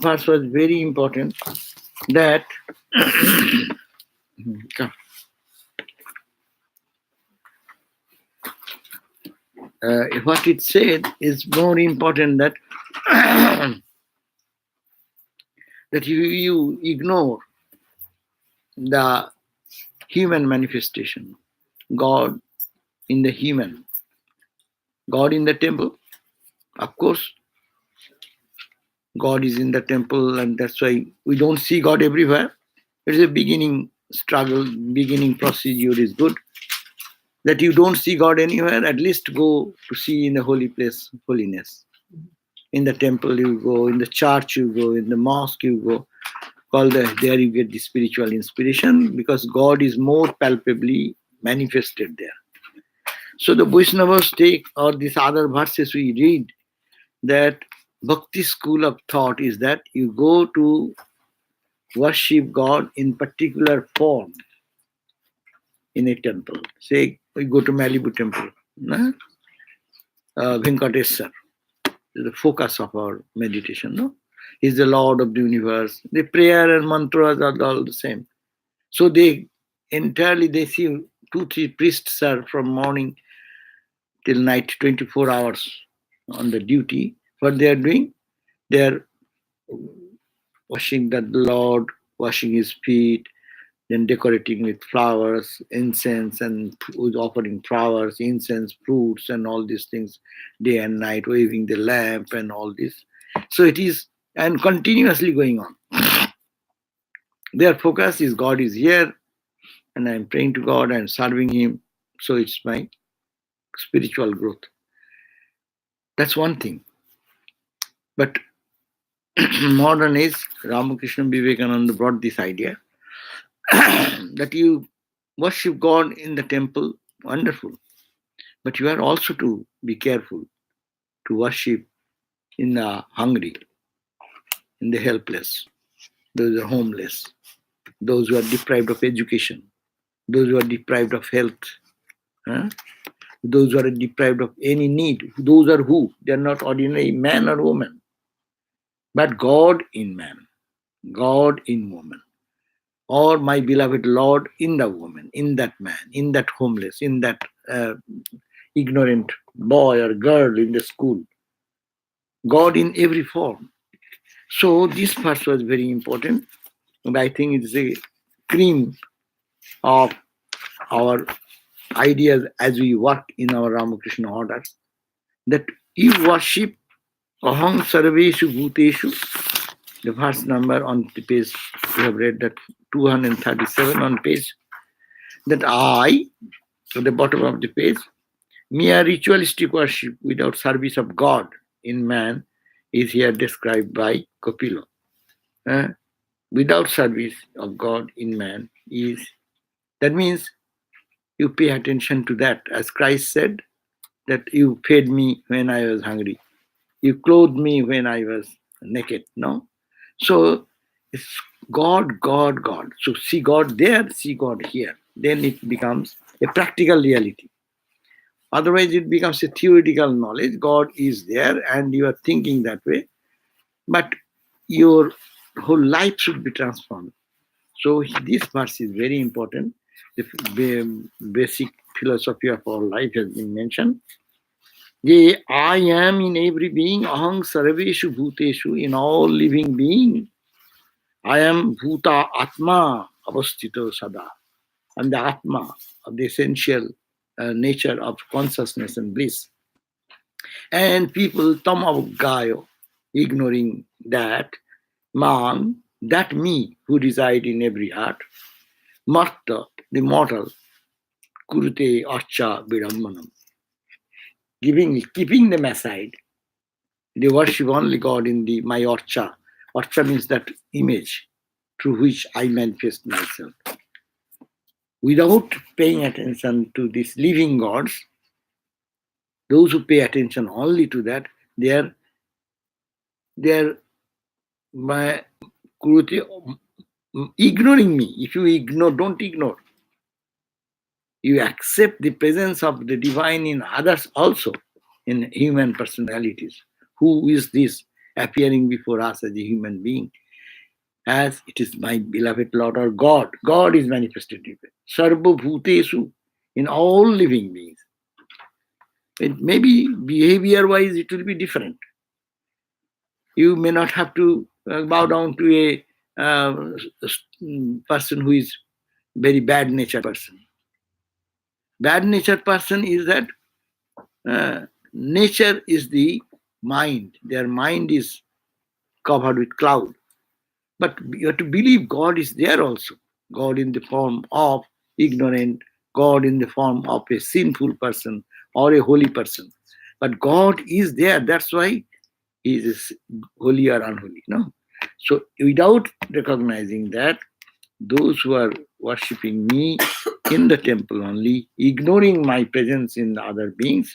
verse was very important, that what it said is more important, that that you ignore the human manifestation, God in the human, God in the temple. Of course, God is in the temple, and that's why we don't see God everywhere. It's a beginning struggle, beginning procedure is good. That you don't see God anywhere, at least go to see in the holy place, holiness. In the temple you go, in the church you go, in the mosque you go. There you get the spiritual inspiration, because God is more palpably manifested there. So the Vaishnavas take, or these other verses we read, that Bhakti school of thought is that you go to worship God in particular form in a temple. Say we go to Malibu temple, Venkateswar is the focus of our meditation. No, He's the Lord of the universe. The prayer and mantras are all the same. So they see 2-3 priests are from morning till night, 24 hours on the duty. What they are doing? They are washing the Lord, washing his feet, then decorating with flowers, incense, and offering flowers, incense, fruits, and all these things, day and night, waving the lamp and all this. So it is, and continuously going on. Their focus is God is here, and I'm praying to God and serving Him. So it's my spiritual growth. That's one thing. But modern age, Ramakrishna Vivekananda brought this idea that you worship God in the temple, wonderful. But you are also to be careful to worship in the hungry, in the helpless, those who are homeless, those who are deprived of education, those who are deprived of health, those who are deprived of any need. Those are who? They are not ordinary man or woman, but God in man, God in woman, or my beloved Lord in the woman, in that man, in that homeless, in that ignorant boy or girl in the school. God in every form. So this verse was very important, and I think it's a cream of our ideas as we work in our Ramakrishna orders, that you worship aham sarveshu bhuteshu. The verse number on the page, we have read that 237 on page, that I, at the bottom of the page, mere ritualistic worship without service of God in man is here described by Kapila. Without service of God in man is, that means you pay attention to that. As Christ said, that you fed me when I was hungry. You clothed me when I was naked. No? So it's God, God, God. So see God there, see God here. Then it becomes a practical reality. Otherwise, it becomes a theoretical knowledge. God is there and you are thinking that way. But your whole life should be transformed. So this verse is very important. The basic philosophy of our life has been mentioned. Ye, I am in every being, aham sarveshu bhuteshu, in all living being. I am bhuta atma avastito sada. I'm the atma of the essential nature of consciousness and bliss. And people tam avgayo, ignoring that, man, that me who reside in every heart, marta, the mortal, kurute archa vidammanam, keeping them aside. They worship only God in the my archa. Archa means that image through which I manifest myself. Without paying attention to these living gods, those who pay attention only to that, they are my ignoring me. If you ignore, don't ignore. You accept the presence of the divine in others also, in human personalities. Who is this? appearing before us as a human being, as it is my beloved Lord or God. God is manifested in Sarva Bhutesu, in all living beings. It may be behavior-wise, it will be different. You may not have to bow down to a person who is very bad natured person. Bad natured person is that nature is the mind. Their mind is covered with cloud. But you have to believe God is there also. God in the form of ignorant, God in the form of a sinful person or a holy person. But God is there. That's why he is holy or unholy. No. So without recognizing that, those who are worshipping me in the temple only, ignoring my presence in the other beings,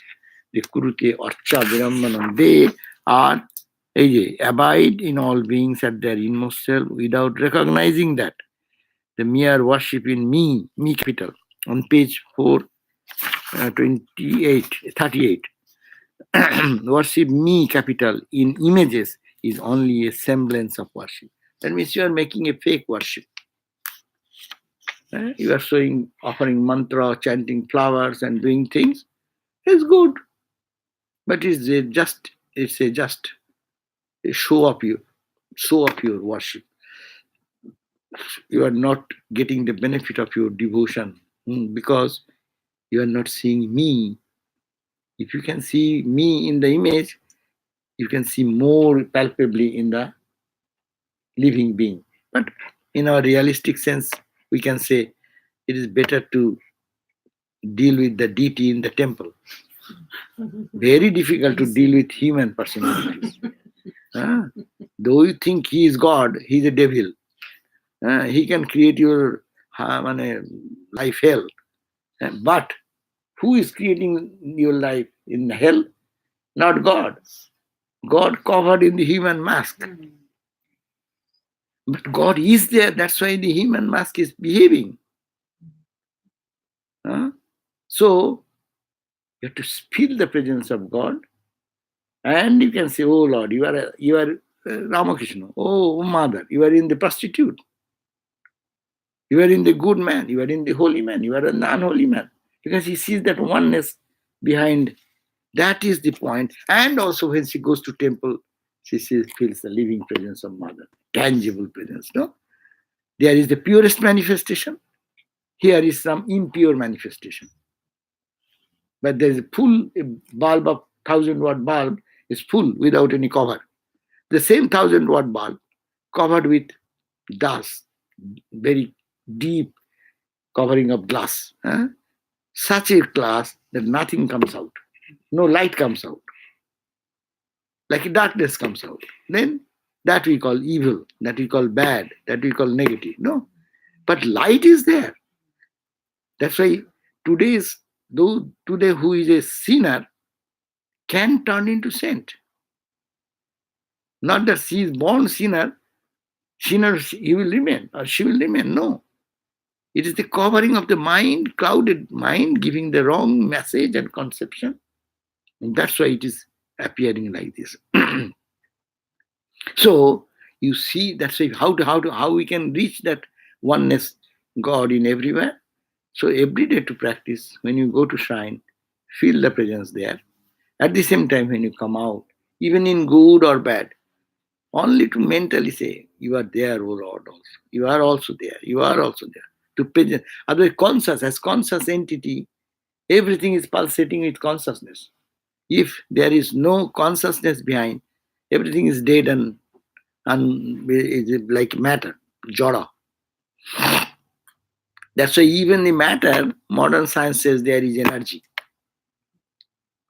the Kurute Archa Virambanam, they are abide in all beings at their inmost self without recognizing that. The mere worship in me capital, on page 38, worship me capital in images is only a semblance of worship. That means you are making a fake worship. You are offering mantra, chanting flowers and doing things. It's good. But it's just a show of your worship. You are not getting the benefit of your devotion because you are not seeing me. If you can see me in the image, you can see more palpably in the living being. But in our realistic sense, we can say it is better to deal with the deity in the temple. Very difficult to deal with human personalities. Though you think he is God, he is a devil. He can create your life hell. But who is creating your life in hell? Not God. God covered in the human mask. But God is there. That's why the human mask is behaving. So you have to feel the presence of God, and you can say, "Oh Lord, you are Ramakrishna. Oh Mother, you are in the prostitute. You are in the good man. You are in the holy man. You are a non-holy man." Because he sees that oneness behind. That is the point. And also when she goes to temple, she feels the living presence of Mother, tangible presence. No, there is the purest manifestation. Here is some impure manifestation. But there is a full bulb of 1,000-watt bulb is full without any cover. The same 1,000-watt bulb covered with dust, very deep covering of glass. Such a glass that nothing comes out. No light comes out. Like a darkness comes out. Then that we call evil, that we call bad, that we call negative. No. But light is there. That's why today who is a sinner can turn into saint. Not that she is born sinner, he will remain or she will remain. No. It is the covering of the mind, clouded mind, giving the wrong message and conception. And that's why it is appearing like this. So you see, that's why how we can reach that oneness, God in everywhere. So every day to practice, when you go to shrine, feel the presence there. At the same time, when you come out, even in good or bad, only to mentally say, "You are there, O Lord, also. You are also there. You are also there." To present. Otherwise, as conscious entity, everything is pulsating with consciousness. If there is no consciousness behind, everything is dead and is like matter, jada. That's why even the matter, modern science says there is energy.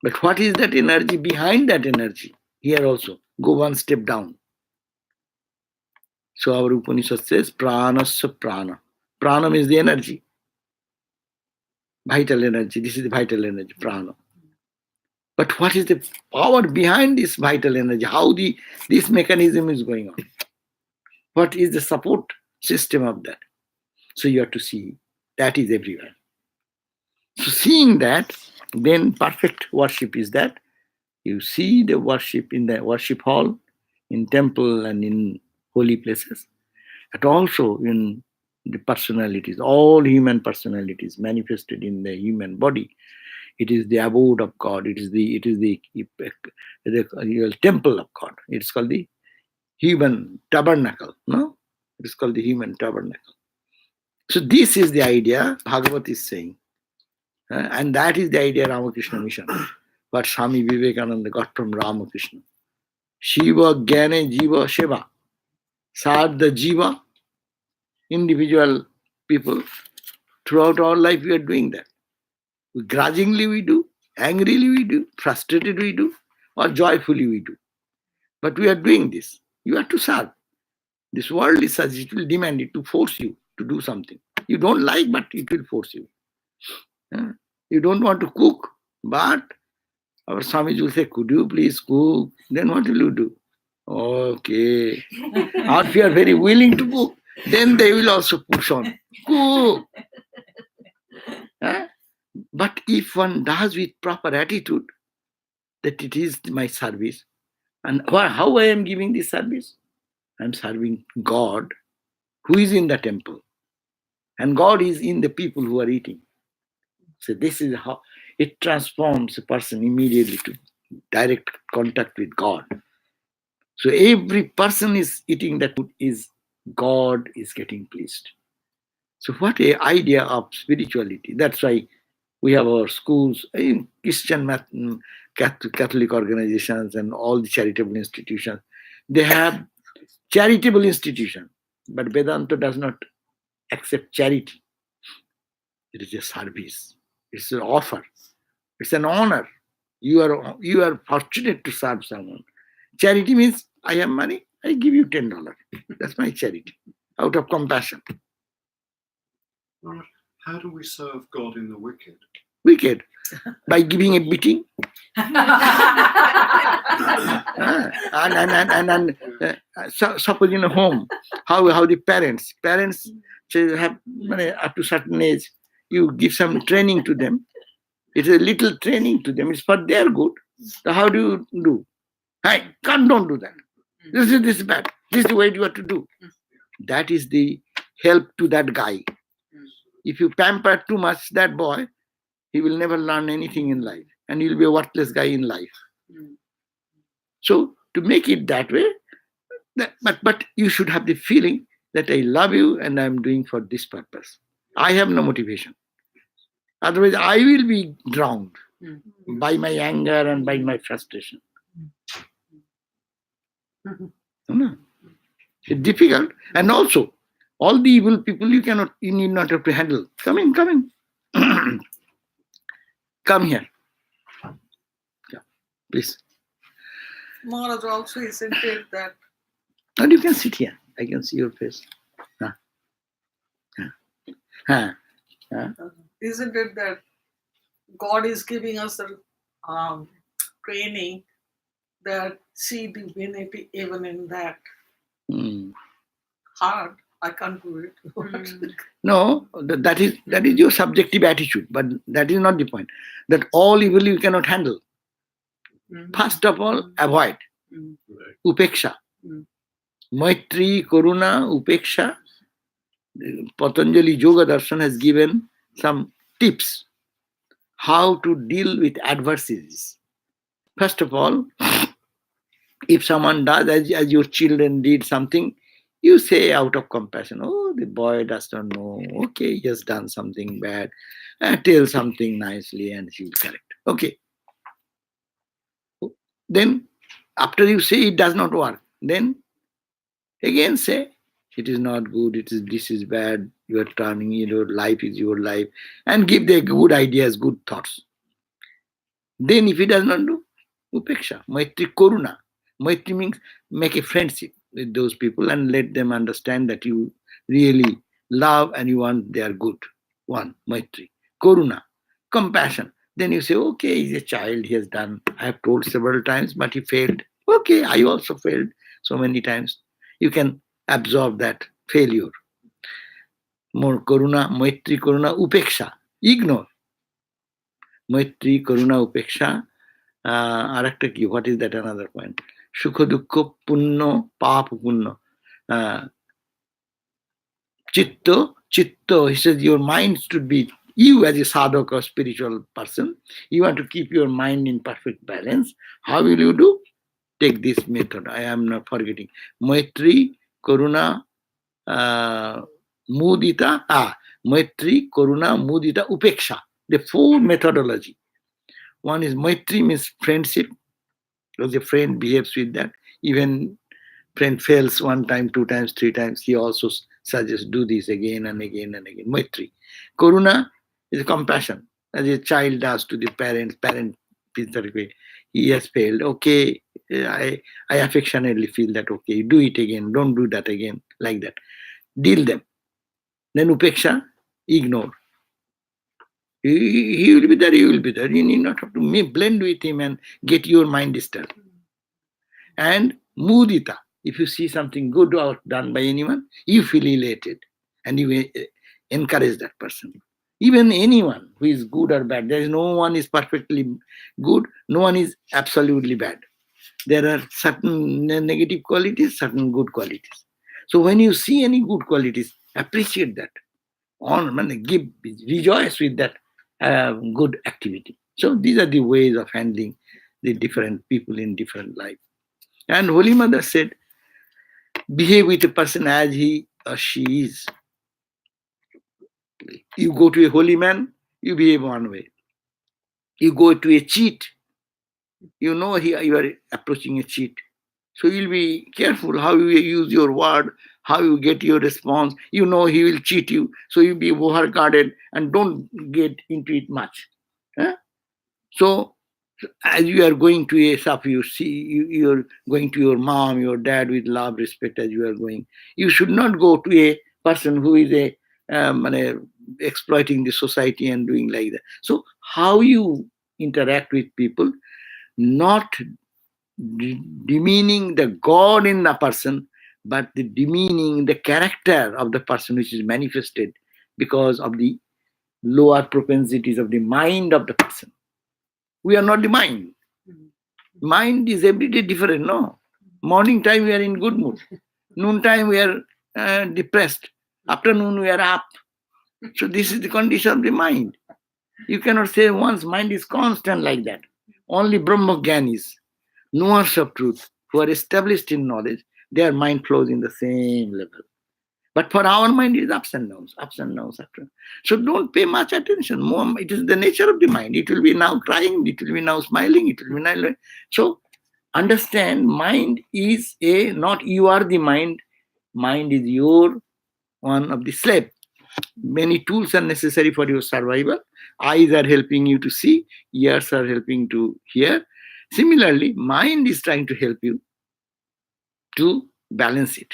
But what is that energy behind that energy? Here also, go one step down. So our Upanishad says, pranasya prana. Pranam is the energy. Vital energy. This is the vital energy, prana. But what is the power behind this vital energy? How this mechanism is going on? What is the support system of that? So you have to see that is everywhere. So seeing that, then perfect worship is that you see the worship in the worship hall, in temple and in holy places, but also in the personalities, all human personalities manifested in the human body. It is the abode of God. It is the real temple of God. It's called the human tabernacle. No, it is called the human tabernacle. So this is the idea Bhagavat is saying, and that is the idea Ramakrishna mission, what Swami Vivekananda got from Ramakrishna. Shiva Jnane Jiva Seva. Serve the Jiva, individual people. Throughout our life we are doing that. Grudgingly we do, angrily we do, frustrated we do, or joyfully we do. But we are doing this. You have to serve. This world is such, it will demand it to force you to do something. You don't like, but it will force you. You don't want to cook, but our Swamiji will say, could you please cook? Then what will you do? Okay. Or if you are very willing to cook, then they will also push on. Cook. But if one does with proper attitude, that it is my service, and how I am giving this service? I am serving God, who is in the temple. And God is in the people who are eating. So this is how it transforms a person immediately to direct contact with God. So every person is eating that food is God is getting pleased. So what an idea of spirituality. That's why we have our schools, in Christian Catholic organizations and all the charitable institutions. They have charitable institutions, but Vedanta does not accept charity. It is a service. It's an offer. It's an honor. You are fortunate to serve someone. Charity means I have money, I give you $10. That's my charity, out of compassion. How do we serve God in the wicked? Wicked, by giving a beating. Suppose in a home, how the parents say have up to certain age, you give some training to them. It's a little training to them. It's for their good. So how do you do? Hey, don't do that. This is bad. This is the way you have to do. That is the help to that guy. If you pamper too much that boy, he will never learn anything in life, and he'll be a worthless guy in life. So to make it that way, but you should have the feeling that I love you and I'm doing for this purpose. I have no motivation. Otherwise, I will be drowned by my anger and by my frustration. No. It's difficult. And also, all the evil people you need not have to handle. Come in. Come here. Yeah, please. Maharaj, also isn't it that... And you can sit here. I can see your face. Isn't it that God is giving us the training that see divinity even in that? Hard. I can't do it. No, that is your subjective attitude, but that is not the point. That all evil you cannot handle. First of all, avoid. Upeksha. Maitri, Karuna, Upeksha. Patanjali Yoga Darshan has given some tips how to deal with adversities. First of all, if someone does, as your children did something, you say out of compassion, oh, the boy does not know. Okay, he has done something bad. Tell something nicely and she will correct. Okay. Then, after you say it does not work, then again say, it is not good, this is bad, you are turning, your life is your life, and give the good ideas, good thoughts. Then if he does not do, upeksha, maitri, karuna. Maitri means make a friendship with those people and let them understand that you really love and you want their good. One, maitri. Karuna, compassion. Then you say, okay, he's a child, he has done, I have told several times, but he failed. Okay, I also failed so many times. You can absorb that failure. More karuna, maitri, karuna, upeksha. Ignore. Maitri, karuna, upeksha. What is that another point? Sukha dukkha punno papa punno. Chitta, he says your mind should be, you as a sadhaka or spiritual person, you want to keep your mind in perfect balance. How will you do? Take this method. I am not forgetting. Maitri, Karuna, Mudita, Maitri, Karuna, Mudita, Upeksha. The four methodology. One is Maitri means friendship, because a friend behaves with that. Even friend fails one time, two times, three times, he also suggests do this again and again and again. Maitri. Karuna is compassion, as a child does to the parents. Parent feels that way. He has failed. Okay, I affectionately feel that, okay, do it again, don't do that again, like that. Deal them. Then Upeksha, ignore. He will be there, you will be there. You need not have to blend with him and get your mind disturbed. And Mudita, if you see something good or done by anyone, you feel elated and you encourage that person. Even anyone who is good or bad, there is no one is perfectly good, no one is absolutely bad. There are certain negative qualities, certain good qualities. So when you see any good qualities, appreciate that. Give, rejoice with that good activity. So these are the ways of handling the different people in different life. And Holy Mother said, behave with a person as he or she is. You go to a holy man, you behave one way. You go to a cheat, you know you are approaching a cheat. So you'll be careful how you use your word, how you get your response. You know he will cheat you, so you be overguarded and don't get into it much. So as you are going to a shop, you see you're going to your mom, your dad with love, respect as you are going. You should not go to a person who is exploiting the society and doing like that. So how you interact with people, not demeaning the God in the person, but the demeaning the character of the person which is manifested because of the lower propensities of the mind of the person. We are not the mind. Mind is every day different, no? Morning time we are in good mood. Noon time we are depressed. Afternoon we are up. So this is the condition of the mind. You cannot say one's mind is constant like that. Only Brahmagyanis, knowers of truth, who are established in knowledge, their mind flows in the same level. But for our mind, it is ups and downs, ups and downs. So don't pay much attention. More, it is the nature of the mind. It will be now crying, it will be now smiling, it will be now. So understand, mind is not you are the mind. Mind is your one of the slave. Many tools are necessary for your survival. Eyes are helping you to see, ears are helping to hear. Similarly, mind is trying to help you to balance it.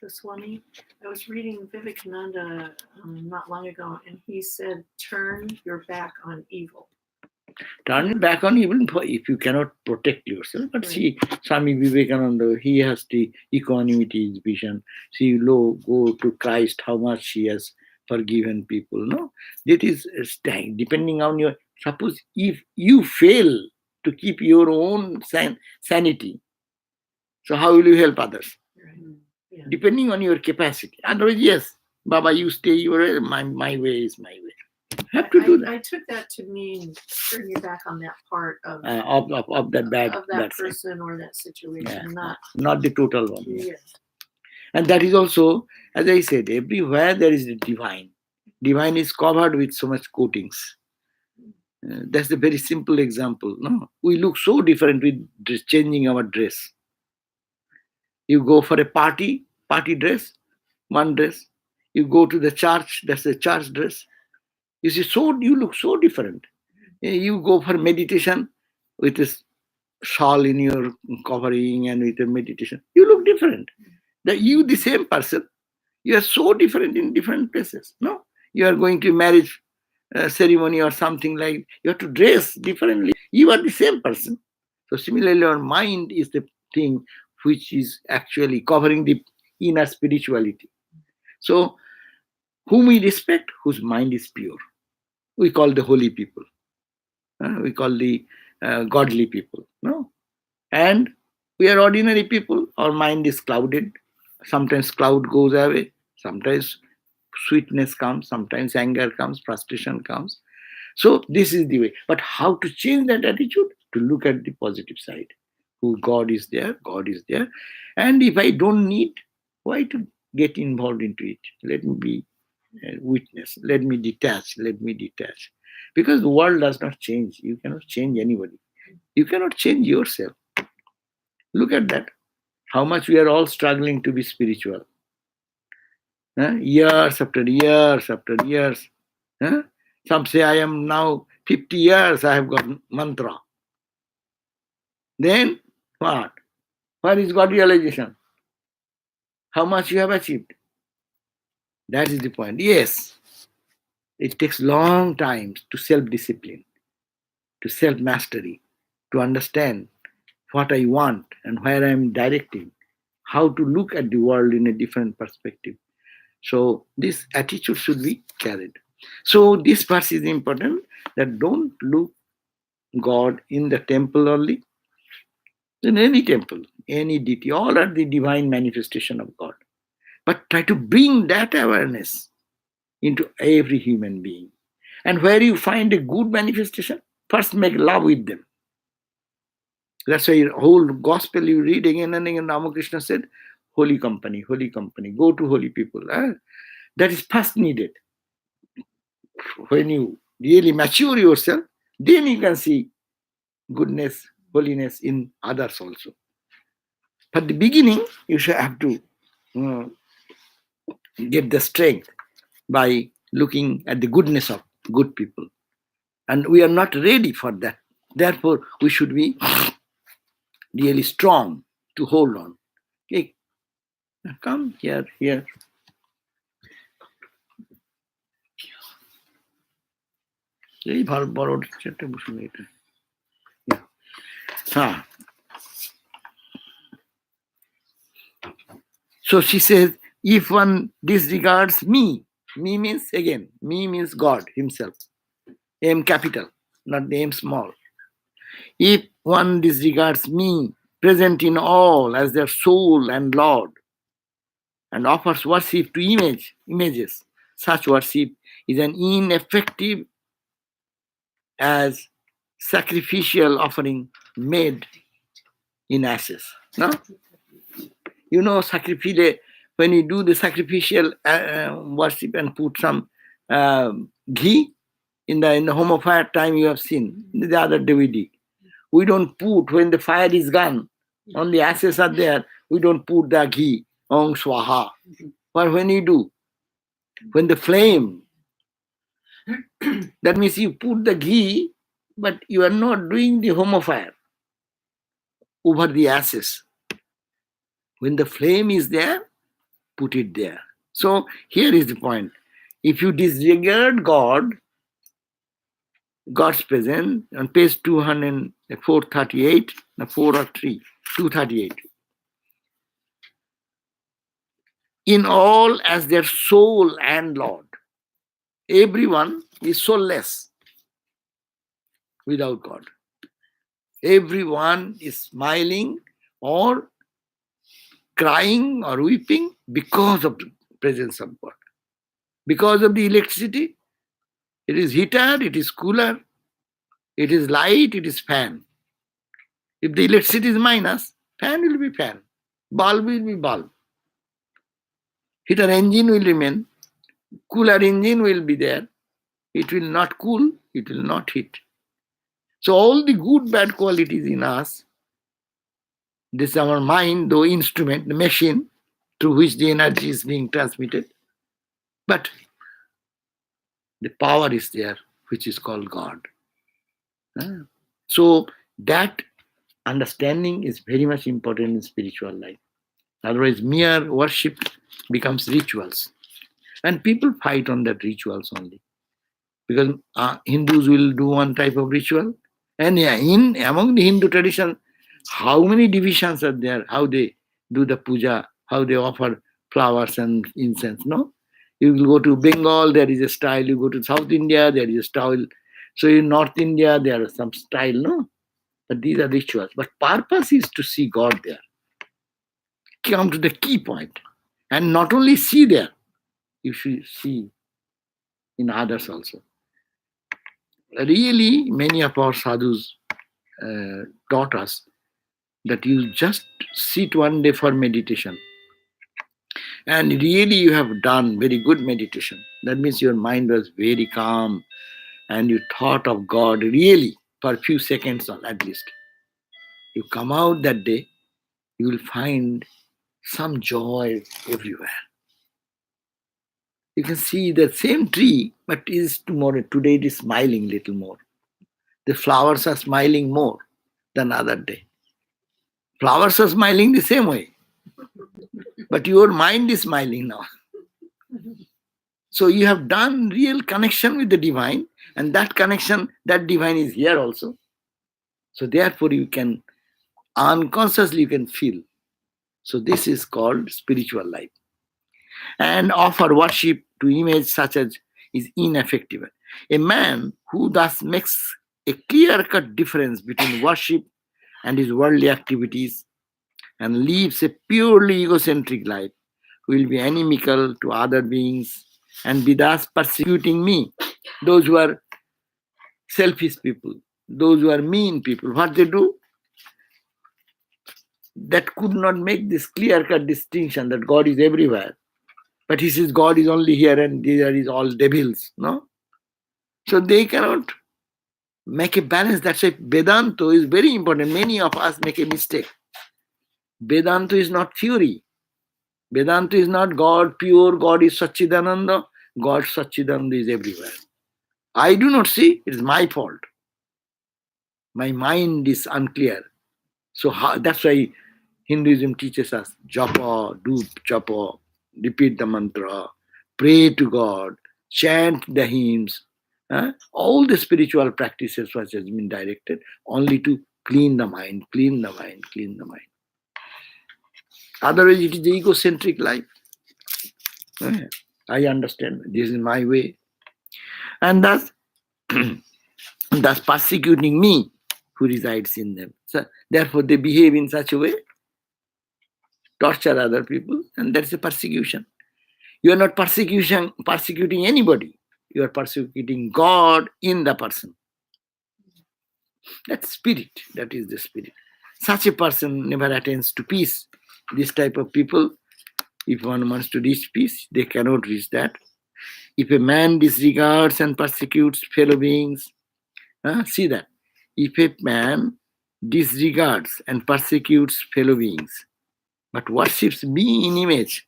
So Swami, I was reading Vivekananda not long ago, and he said, turn your back on evil. Turn it back on even if you cannot protect yourself. But see, Swami Vivekananda, he has the equanimity, his vision. See, go to Christ, how much he has forgiven people. No, that is depending on your. Suppose if you fail to keep your own sanity, so how will you help others? Right. Yeah. Depending on your capacity. Otherwise, yes, Baba, you stay your way. My way is my way. Have to do that. I took that to mean turn your back on that part of that bad of that person or that situation, not the total one. Yeah. And that is also, as I said, everywhere there is the divine. Divine is covered with so much coatings. That's a very simple example. No, we look so different with changing our dress. You go for a party dress, one dress. You go to the church, that's a church dress. You see, you look so different. You go for meditation with this shawl in your covering and with a meditation. You look different. The same person, you are so different in different places. No, you are going to marriage ceremony or something like, you have to dress differently. You are the same person. So similarly, our mind is the thing which is actually covering the inner spirituality. So whom we respect, whose mind is pure, we call the holy people. We call the godly people. No? And we are ordinary people. Our mind is clouded. Sometimes cloud goes away. Sometimes sweetness comes. Sometimes anger comes. Frustration comes. So this is the way. But how to change that attitude? To look at the positive side. Who God is there. God is there. And if I don't need, why to get involved into it? Let me be a witness. Let me detach. Let me detach. Because the world does not change. You cannot change anybody. You cannot change yourself. Look at that. How much we are all struggling to be spiritual. Years after years after years. Some say, I am now 50 years, I have got mantra. Then what? Where is God realization? How much you have achieved? That is the point. Yes, it takes long time to self-discipline, to self-mastery, to understand what I want and where I am directing, how to look at the world in a different perspective. So this attitude should be carried. So this verse is important, that don't look God in the temple only, in any temple, any deity, all are the divine manifestation of God. But try to bring that awareness into every human being. And where you find a good manifestation, first make love with them. That's why your whole gospel you read again and again, Ramakrishna said, holy company, go to holy people. That is first needed. When you really mature yourself, then you can see goodness, holiness in others also. But the beginning, you should have to get the strength by looking at the goodness of good people. And we are not ready for that. Therefore, we should be really strong to hold on. Okay, come here. So she says, if one disregards me means again, me means God himself. M capital, not the M small. If one disregards me, present in all as their soul and Lord, and offers worship to images, such worship is an ineffective as sacrificial offering made in ashes. No? You know, sacrificial, when you do the sacrificial worship and put some ghee in the home of fire time, you have seen the other day we did. We don't put, when the fire is gone, only ashes are there, we don't put the ghee, Om Swaha. But when you do, when the flame, that means you put the ghee, but you are not doing the home of fire over the ashes. When the flame is there, put it there. So here is the point. If you disregard God, God's presence, on page 438, 4 or 3, 238. In all as their soul and Lord. Everyone is soulless without God. Everyone is smiling or crying or weeping because of the presence of God. Because of the electricity, it is heater, it is cooler, it is light, it is fan. If the electricity is minus, fan will be fan, bulb will be bulb. Heater engine will remain, cooler engine will be there. It will not cool, it will not heat. So all the good, bad qualities in us, this is our mind, the instrument, the machine through which the energy is being transmitted. But the power is there, which is called God. So that understanding is very much important in spiritual life. Otherwise, mere worship becomes rituals. And people fight on that rituals only. Because Hindus will do one type of ritual. And among the Hindu tradition, how many divisions are there? How they do the puja, how they offer flowers and incense, no? You will go to Bengal, there is a style. You go to South India, there is a style. So in North India, there is some style, no? But these are rituals. But purpose is to see God there. Come to the key point. And not only see there, you should see in others also. Really, many of our sadhus taught us that you just sit one day for meditation. And really you have done very good meditation. That means your mind was very calm and you thought of God really for a few seconds at least. You come out that day, you will find some joy everywhere. You can see the same tree, but today it is smiling little more. The flowers are smiling more than other day. Flowers are smiling the same way, but your mind is smiling now. So you have done real connection with the divine, and that connection, that divine is here also. So therefore you can unconsciously you can feel. So this is called spiritual life. And offer worship to image such as is ineffective. A man who thus makes a clear-cut difference between worship and his worldly activities and lives a purely egocentric life will be inimical to other beings and be thus persecuting me. Those who are selfish people, those who are mean people, what they do? That could not make this clear-cut distinction that God is everywhere. But he says God is only here and there is all devils, no? So they cannot make a balance. That's why Vedanta is very important. Many of us make a mistake. Vedanta is not theory. Vedanta is not God pure, God is Satchidananda. God Satchidananda is everywhere. I do not see, it is my fault. My mind is unclear. So that's why Hinduism teaches us japa, do japa, repeat the mantra, pray to God, chant the hymns. All the spiritual practices which has been directed only to clean the mind, clean the mind, clean the mind. Otherwise, it is the egocentric life. I understand. This is my way. And thus, thus persecuting me who resides in them. So, therefore, they behave in such a way, torture other people, and that's a persecution. You are not persecuting anybody. You are persecuting God in the person. That's spirit. That is the spirit. Such a person never attains to peace. This type of people, if one wants to reach peace, they cannot reach that. If a man disregards and persecutes fellow beings, see that. If a man disregards and persecutes fellow beings, but worships me in image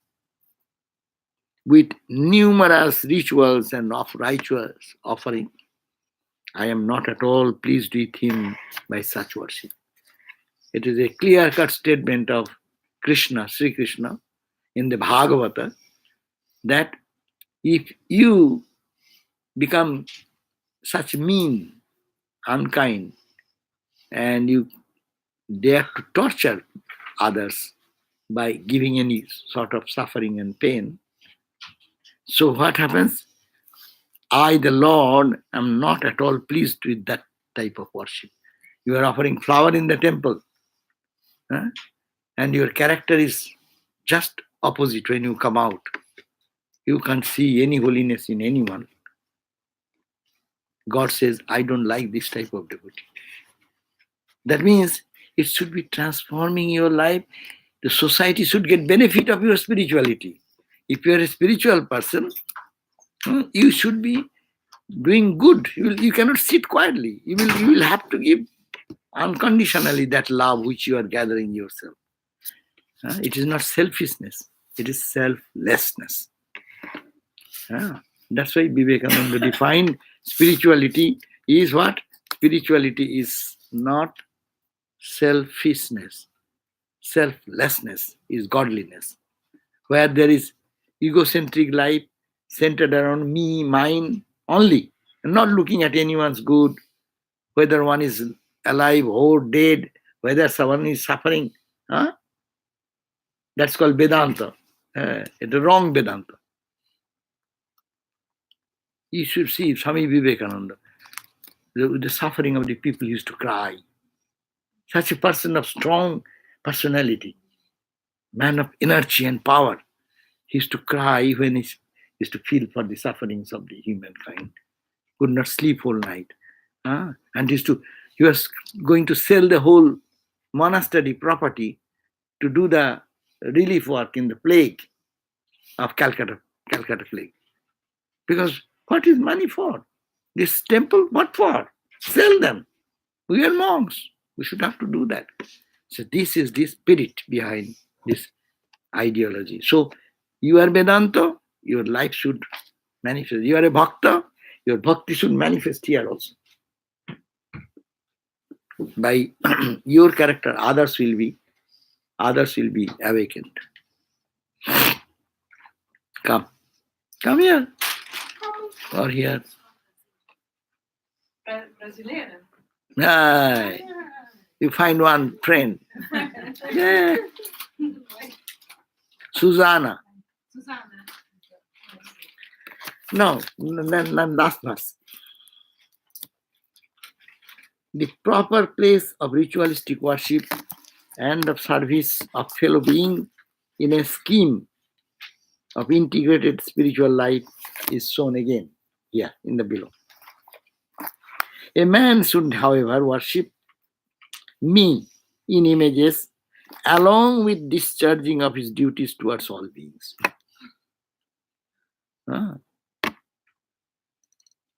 with numerous rituals and rituals offering, I am not at all pleased with him by such worship. It is a clear-cut statement of Krishna, Sri Krishna, in the Bhagavata, that if you become such mean, unkind, and you dare to torture others by giving any sort of suffering and pain, so what happens? I, the Lord, am not at all pleased with that type of worship. You are offering flower in the temple, and your character is just opposite when you come out. You can't see any holiness in anyone. God says, I don't like this type of devotee. That means it should be transforming your life. The society should get benefit of your spirituality. If you are a spiritual person, you should be doing good. You cannot sit quietly. You will have to give unconditionally that love which you are gathering yourself. It is not selfishness. It is selflessness. That's why Vivekananda defined spirituality is what? Spirituality is not selfishness. Selflessness is godliness. Where there is egocentric life centered around me, mine only, and not looking at anyone's good, whether one is alive or dead, whether someone is suffering. That's called Vedanta. It's a wrong Vedanta. You should see Swami Vivekananda. The suffering of the people used to cry. such a person of strong personality, man of energy and power. He used to cry when he used to feel for the sufferings of the humankind. Could not sleep whole night. And he was going to sell the whole monastery property to do the relief work in the plague of Calcutta plague. Because what is money for? This temple, what for? Sell them. We are monks. We should have to do that. So this is the spirit behind this ideology. So you are Vedanta, your life should manifest. You are a Bhakta, your bhakti should manifest here also. By your character, others will be awakened. Come here, or here. Brazilian. Aye. You find one friend. Yeah. Susanna. No, then last verse. The proper place of ritualistic worship and of service of fellow being in a scheme of integrated spiritual life is shown again here in the below. A man should, however, worship me in images along with discharging of his duties towards all beings.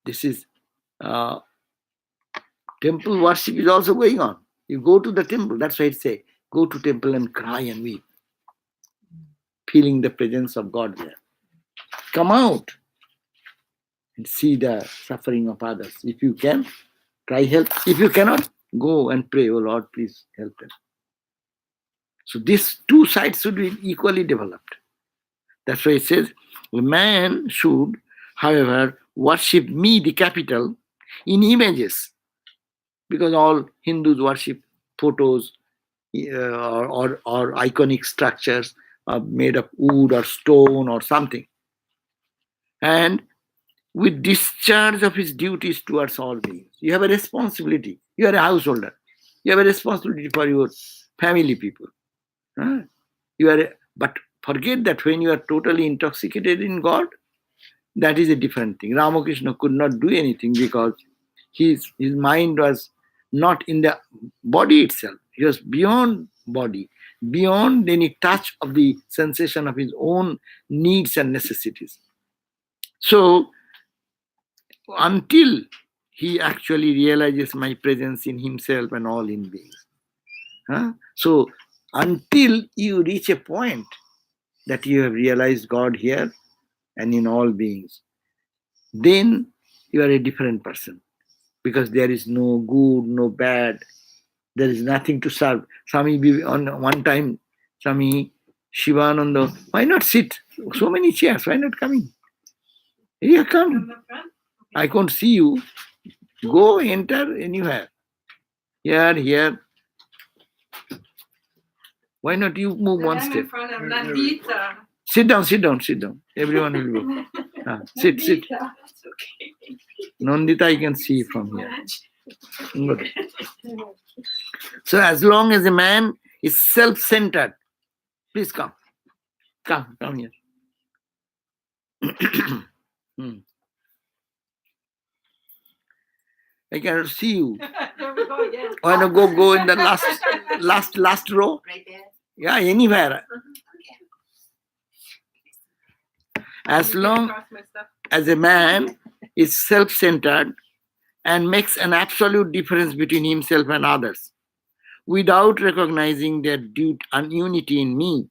This is temple worship is also going on. You go to the temple, that's why it say, go to temple and cry and weep, feeling the presence of God there. Come out and see the suffering of others. If you can, try help. If you cannot, go and pray, oh Lord, please help them. So these two sides should be equally developed. That's why it says, a man should, however, worship me, the capital, in images. Because all Hindus worship photos or iconic structures made of wood or stone or something. And with discharge of his duties towards all beings. You have a responsibility. You are a householder. You have a responsibility for your family people. But forget that when you are totally intoxicated in God, that is a different thing. Ramakrishna could not do anything because his mind was not in the body itself. He was beyond body, beyond any touch of the sensation of his own needs and necessities. So, until he actually realizes my presence in himself and all in beings. So, until you reach a point that you have realized God here and in all beings, then you are a different person. Because there is no good, no bad. There is nothing to serve. On one time, Swami Shivananda, why not sit? So many chairs, why not coming? Here, come. I can't see you. Go, enter anywhere. Here. Why not you move one step? in front of Nandita. Sit down. Everyone will go. Sit. That's okay. Nandita, I can see from here. Good. So as long as a man is self-centered, please come here. I cannot see you. There we go again. Why not go in the last row? Right there. Yeah, anywhere. As You long cross my stuff. as a man is self-centered and makes an absolute difference between himself and others, without recognizing their unity in me,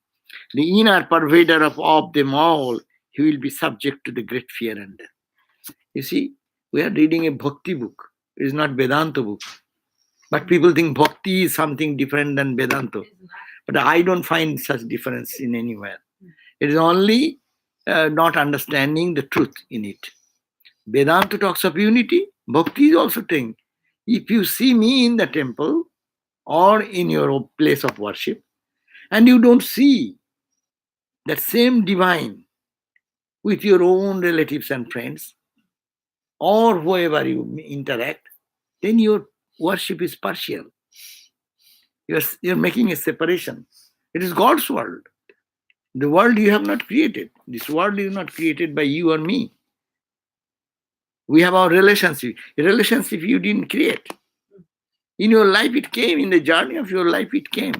the inner pervader of them all, he will be subject to the great fear and death. You see, we are reading a bhakti book. It is not Vedanta book. But people think bhakti is something different than Vedanta. But I don't find such difference in anywhere. It is only not understanding the truth in it. Vedanta talks of unity. Bhakti is also saying, if you see me in the temple or in your place of worship, and you don't see that same divine with your own relatives and friends, or whoever you interact, then your worship is partial. You're making a separation. It is God's world. The world you have not created. This world is not created by you or me. We have our relationship. A relationship you didn't create. In your life it came. In the journey of your life it came.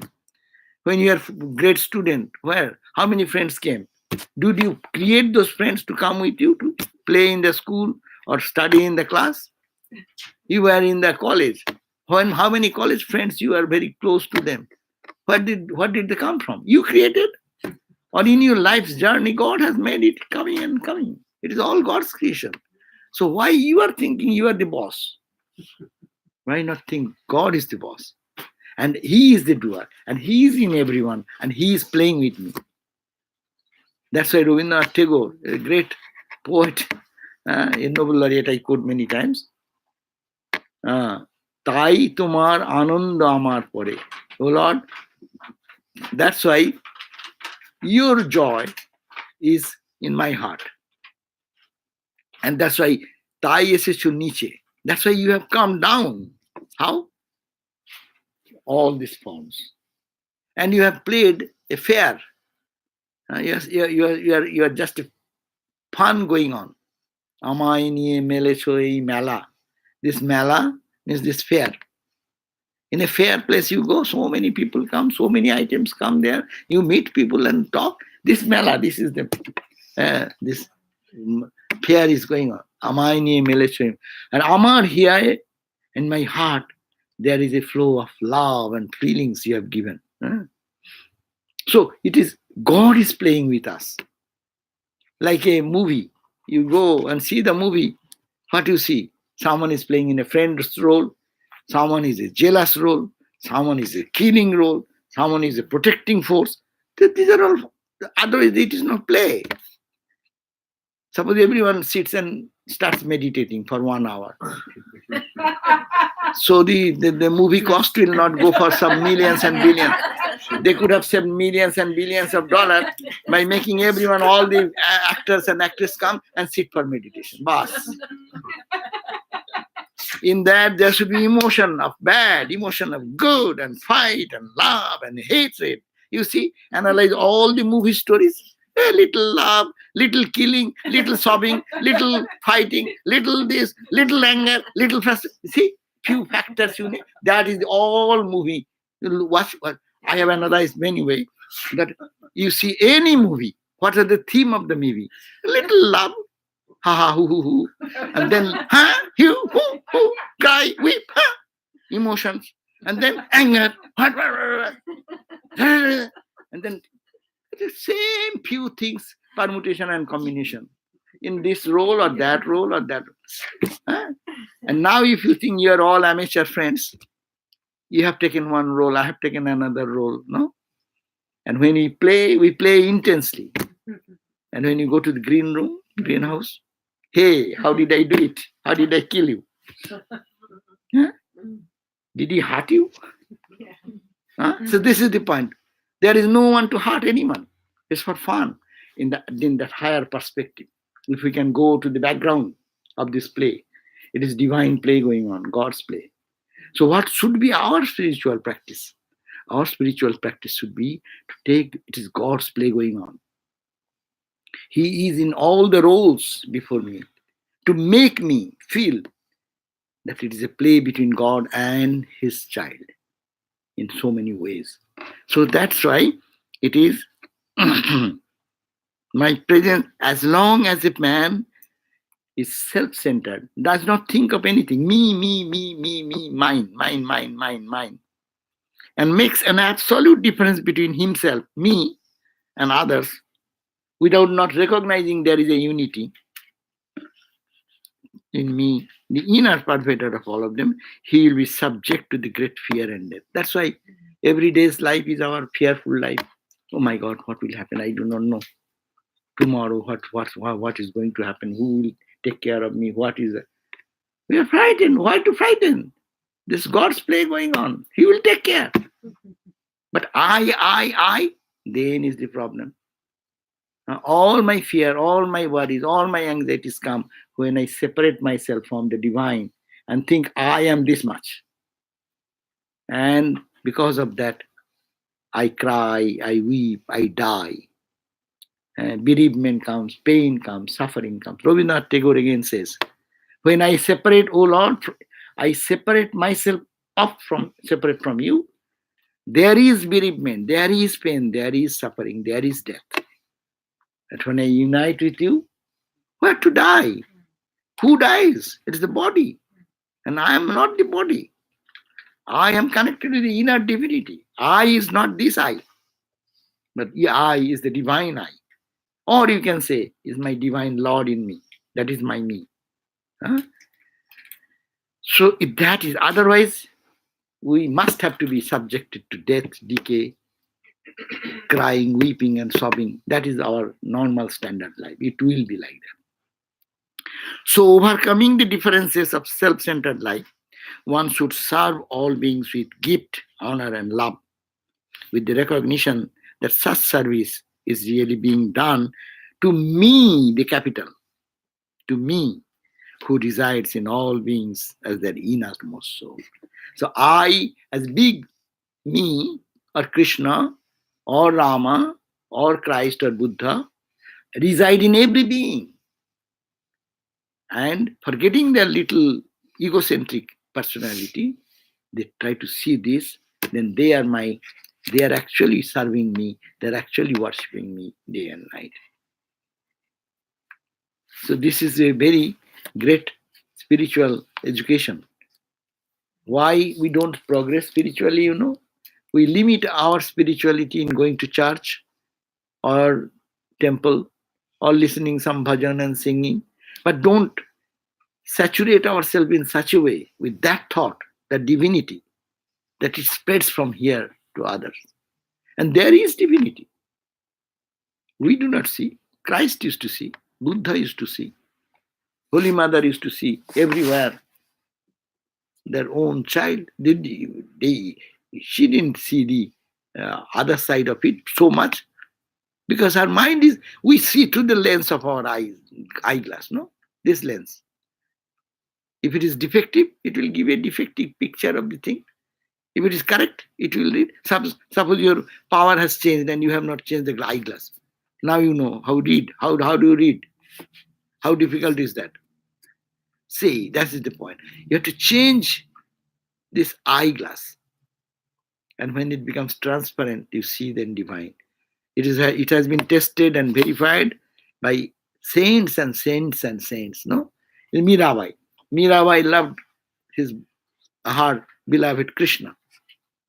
When you are a great student, where? How many friends came? Did you create those friends to come with you to play in the school or study in the class? You were in the college. How many college friends you are very close to them? What did they come from? You created? Or in your life's journey, God has made it coming and coming. It is all God's creation. So why you are thinking you are the boss? Why not think God is the boss? And He is the doer. And He is in everyone. And He is playing with me. That's why Rabindranath Tagore, a great poet, a Nobel laureate I quote many times. Tai tomar ananda amar pore. Oh Lord, that's why your joy is in my heart. And that's why Tai esecho niche. That's why you have come down. How? All these forms. And you have played a fair. Yes, you are just a fun going on. Amai niye melecho ei mela. This mela means this fair. In a fair place you go, so many people come, so many items come there. You meet people and talk. This mela, this is the this fair is going on. Amai niye melecho. And Amar here in my heart, there is a flow of love and feelings you have given. So it is God is playing with us. Like a movie. You go and see the movie. What you see? Someone is playing in a friend's role. Someone is a jealous role. Someone is a killing role. Someone is a protecting force. These are all, otherwise it is not play. Suppose everyone sits and starts meditating for 1 hour. So the movie cost will not go for some millions and billions. They could have saved millions and billions of dollars by making everyone, all the actors and actresses come and sit for meditation. Bas. In that there should be emotion of bad, emotion of good, and fight and love and hatred. You see, analyze all the movie stories. A little love, little killing, little sobbing, little fighting, little this, little anger, little frustration. See, few factors you need. That is all movie. Watch. I have analyzed many ways that you see any movie. What are the theme of the movie? Little love, ha ha hoo hoo hoo, and then hoo hoo hoo, cry, weep, emotions, and then anger, and then the same few things, permutation and combination in this role or that role or that. And now if you think you are all amateur friends, you have taken one role, I have taken another role, no? And when we play intensely. And when you go to the greenhouse, hey, how did I do it? How did I kill you? Did he hurt you? So this is the point. There is no one to hurt anyone. It's for fun in that higher perspective. If we can go to the background of this play, it is divine play going on, God's play. So what should be our spiritual practice? Our spiritual practice should be to take, it is God's play going on. He is in all the roles before me to make me feel that it is a play between God and His child in so many ways. So that's why it is my presence, as long as a man is self-centered, does not think of anything, me, mine, and makes an absolute difference between himself, me, and others, without not recognizing there is a unity in me, the inner pervador of all of them, he will be subject to the great fear and death. That's why every day's life is our fearful life. Oh my God, what will happen? I do not know. Tomorrow, what is going to happen? Who will take care of me? What is it? We are frightened. Why to frighten? This God's play going on. He will take care. But I, then is the problem. All my fear, all my worries, all my anxieties come when I separate myself from the divine and think I am this much. And Because of that, I cry, I weep, I die. Bereavement comes, pain comes, suffering comes. Rabindranath Tagore again says, when I separate, O Lord, I separate myself separate from you. There is bereavement, there is pain, there is suffering, there is death. But when I unite with you, who have to die? Who dies? It is the body. And I am not the body. I am connected to the inner divinity. I is not this I, but I is the divine I. Or you can say, is my divine Lord in me. That is my me. Huh? So if that is, otherwise, we must have to be subjected to death, decay, crying, weeping, and sobbing. That is our normal standard life. It will be like that. So overcoming the differences of self-centered life, one should serve all beings with gift, honor, and love, with the recognition that such service is really being done to me, the capital, to me, who resides in all beings as their innermost soul. So I, as big me, or Krishna, or Rama, or Christ, or Buddha, reside in every being. And forgetting their little egocentric personality, they try to see this, then they are actually serving me, they're actually worshipping me day and night. So this is a very great spiritual education. Why we don't progress spiritually, We limit our spirituality in going to church or temple or listening some bhajan and singing, but don't saturate ourselves in such a way with that thought, that divinity, that it spreads from here to others. And there is divinity. We do not see. Christ used to see. Buddha used to see. Holy Mother used to see everywhere their own child. She didn't see the other side of it so much because her mind is, we see through the lens of our eyeglass, this lens. If it is defective, it will give a defective picture of the thing. If it is correct, it will read. Suppose your power has changed and you have not changed the eyeglass. Now you know how to read. How do you read? How difficult is that? See, that is the point. You have to change this eyeglass. And when it becomes transparent, you see then divine. It has been tested and verified by saints and saints and saints. Mirabai loved her beloved Krishna.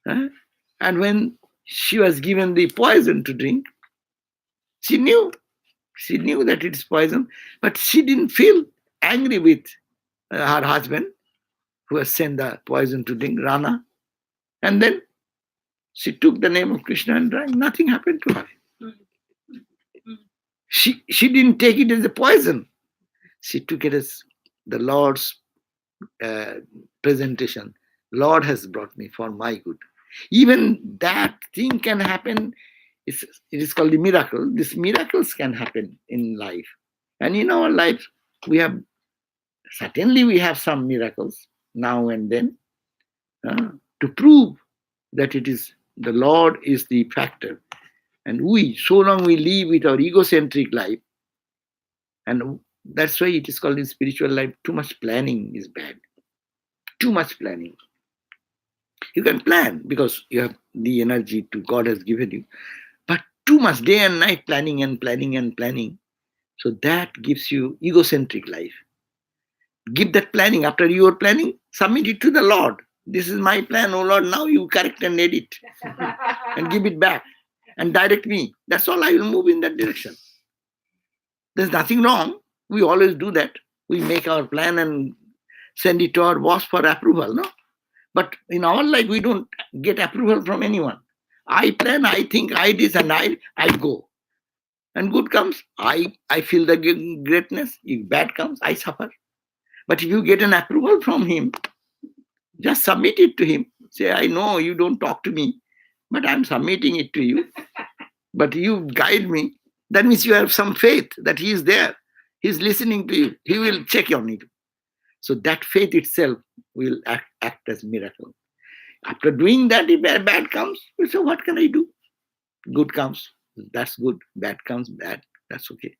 And when she was given the poison to drink, she knew that it is poison, but she didn't feel angry with her husband who has sent the poison to drink, Rana. And then she took the name of Krishna and drank. Nothing happened to her. She didn't take it as a poison. She took it as the Lord's presentation. Lord has brought me for my good. Even that thing can happen. It is called the miracle. These miracles can happen in life. And in our life, we have some miracles now and then to prove that it is the Lord is the factor. And so long we live with our egocentric life, and that's why it is called in spiritual life, too much planning is bad. Too much planning. You can plan because you have the energy God has given you, but too much day and night planning and planning and planning. So that gives you egocentric life. Give that planning. After your planning, submit it to the Lord. This is my plan, oh Lord. Now you correct and edit and give it back and direct me. That's all. I will move in that direction. There's nothing wrong. We always do that. We make our plan and send it to our boss for approval, But in our life, we don't get approval from anyone. I plan, I think, I this, and I go. And good comes, I feel the greatness. If bad comes, I suffer. But if you get an approval from him, just submit it to him. Say, I know you don't talk to me, but I'm submitting it to you. But you guide me. That means you have some faith that he is there. He's listening to you. He will check on it. So that faith itself will act as miracle. After doing that, if bad comes, you say, what can I do? Good comes, that's good. Bad comes, bad, that's okay.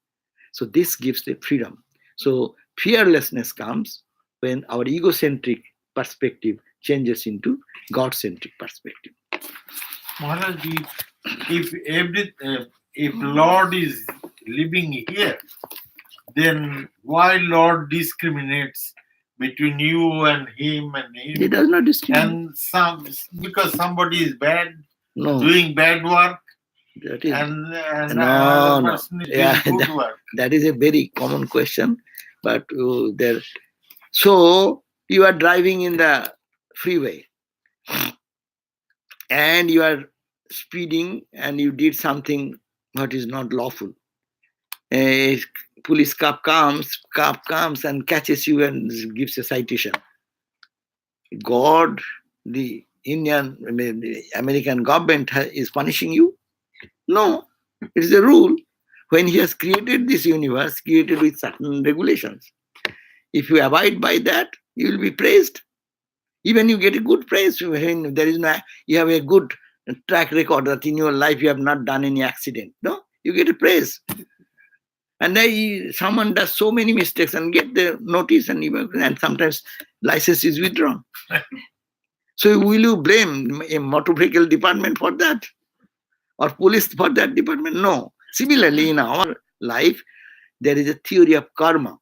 So this gives the freedom. So fearlessness comes when our egocentric perspective changes into God-centric perspective. Maharaj, if Lord is living here, then why Lord discriminates between you and him and He him? does not discriminate. And because somebody is bad, No, doing bad work, that is and no, another no. person is Yeah, doing good work. that is a very common question. But there. So you are driving in the freeway, and you are speeding, and you did something what is not lawful. A police cop comes and catches you and gives a citation. God, the the American government is punishing you? No, it is a rule. When he has created this universe, created with certain regulations. If you abide by that, you will be praised. Even you get a good praise when there is no, you have a good track record that in your life you have not done any accident. No, you get a praise. And then someone does so many mistakes and get the notice, and sometimes license is withdrawn. So will you blame a motor vehicle department for that? Or police for that department? No. Similarly, in our life, there is a theory of karma.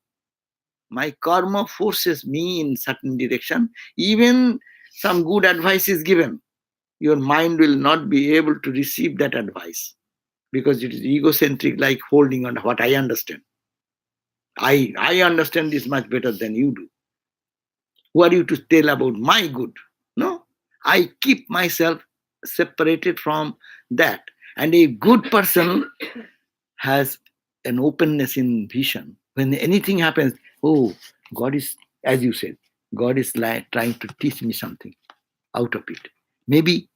My karma forces me in certain direction. Even some good advice is given, your mind will not be able to receive that advice because it is egocentric, like holding on what I understand. I understand this much better than you do. Who are you to tell about my good? No, I keep myself separated from that. And a good person has an openness in vision. When anything happens, oh, God is, as you said, God is like trying to teach me something out of it. Maybe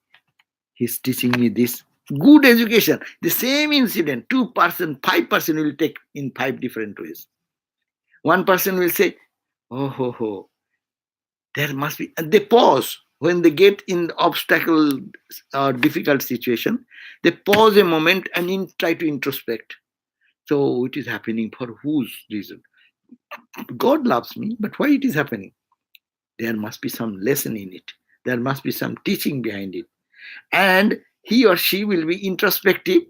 He's teaching me this. Good education. The same incident, 2%, 5% will take in 5 different ways. One person will say, oh, there must be, and they pause. When they get in the obstacle or difficult situation, they pause a moment and try to introspect. So it is happening for whose reason? God loves me, but why it is happening? There must be some lesson in it. There must be some teaching behind it. And he or she will be introspective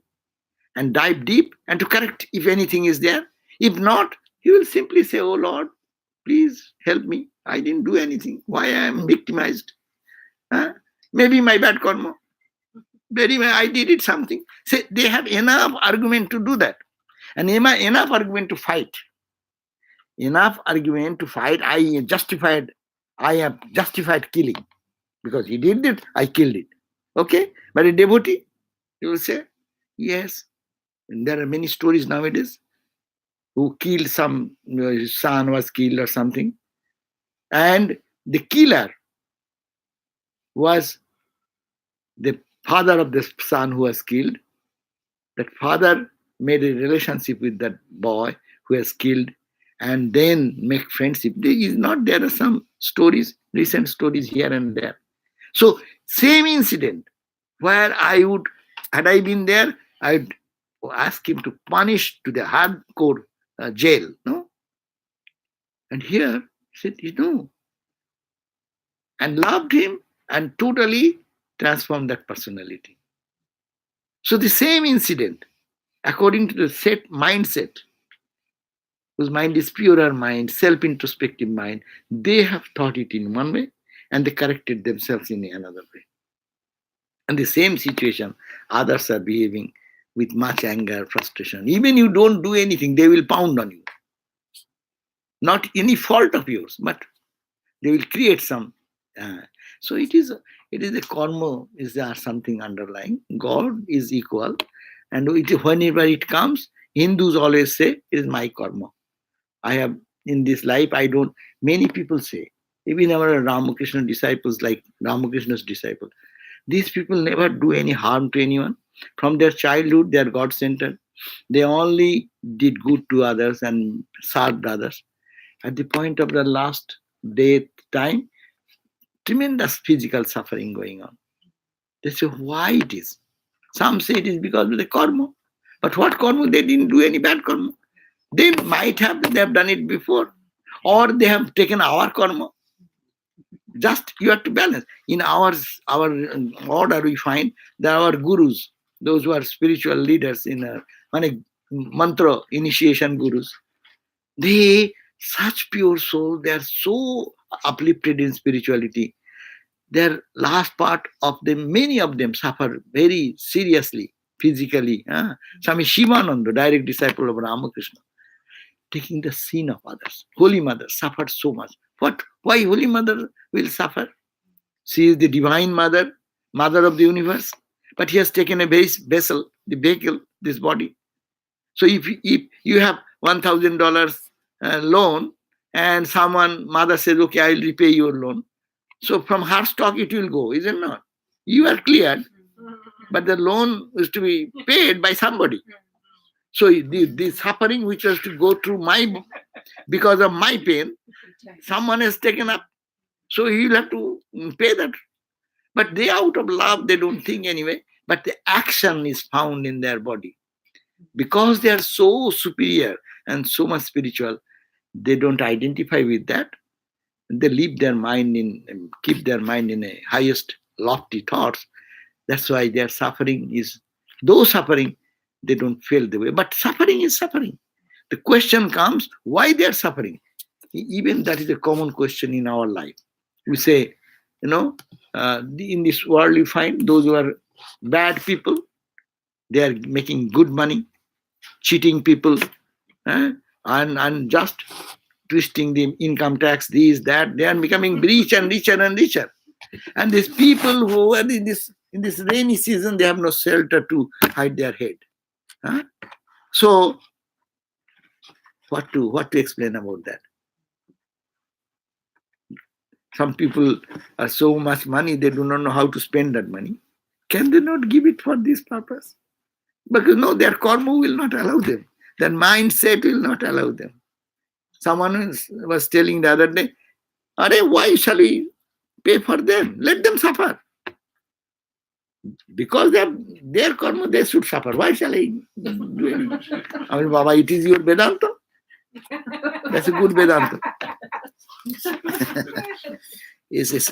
and dive deep and to correct if anything is there. If not, he will simply say, oh Lord, please help me. I didn't do anything. Why I am victimized? Huh? Maybe my bad karma. Maybe I did it something. Say they have enough argument to do that. And enough argument to fight. Enough argument to fight. I have justified killing. Because he did it, I killed it. Okay? But a devotee, you will say, yes. And there are many stories nowadays who killed some, his son was killed or something. And the killer was the father of the son who was killed. That father made a relationship with that boy who was killed and then make friendship. There are some stories, recent stories here and there. So same incident where had I been there, I'd ask him to punish to the hardcore jail. No? And here, he said, no. And loved him and totally transformed that personality. So the same incident, according to the set mindset, whose mind is purer mind, self-introspective mind, they have thought it in one way and they corrected themselves in another way. And the same situation, others are behaving with much anger, frustration. Even you don't do anything, they will pound on you. Not any fault of yours, but they will create some. So it is a karma, is there something underlying. God is equal. And whenever it comes, Hindus always say, it is my karma. I have, in this life, many people say, even our Ramakrishna disciples, like Ramakrishna's disciple, these people never do any harm to anyone. From their childhood, they are God-centered. They only did good to others and served others. At the point of the last death time, tremendous physical suffering going on. They say why it is. Some say it is because of the karma. But what karma? They didn't do any bad karma. They might have, they have done it before. Or they have taken our karma. Just you have to balance. In our order we find that our gurus, those who are spiritual leaders in a mantra initiation gurus, they such pure soul, they are so uplifted in spirituality. Their last part of them, many of them suffer very seriously, physically. Swami Shivananda, direct disciple of Ramakrishna, taking the sin of others. Holy Mother suffered so much. What? Why Holy Mother will suffer? She is the divine mother, mother of the universe. But he has taken a vessel, the vehicle, this body. So if you have $1,000 loan and mother says, okay, I will repay your loan. So from her stock it will go, is it not? You are cleared, but the loan is to be paid by somebody. So the suffering which has to go through because of my pain, someone has taken up. So he will have to pay that. But they out of love, they don't think anyway. But the action is found in their body. Because they are so superior and so much spiritual, they don't identify with that. They keep their mind in a highest lofty thoughts. That's why their suffering is, though suffering, they don't feel the way. But suffering is suffering. The question comes, why they are suffering? Even that is a common question in our life. We say, in this world you find those who are bad people, they are making good money, cheating people, and just twisting the income tax, these, that. They are becoming rich and richer and richer. And these people who are in this rainy season, they have no shelter to hide their head. So, what to explain about that? Some people are so much money, they do not know how to spend that money. Can they not give it for this purpose? Because no, their karma will not allow them. Their mindset will not allow them. Someone was telling the other day, why shall we pay for them? Let them suffer. Because they have their karma, they should suffer. Why shall I do anything? Baba, it is your Vedanta. That's a good Vedanta. Yes.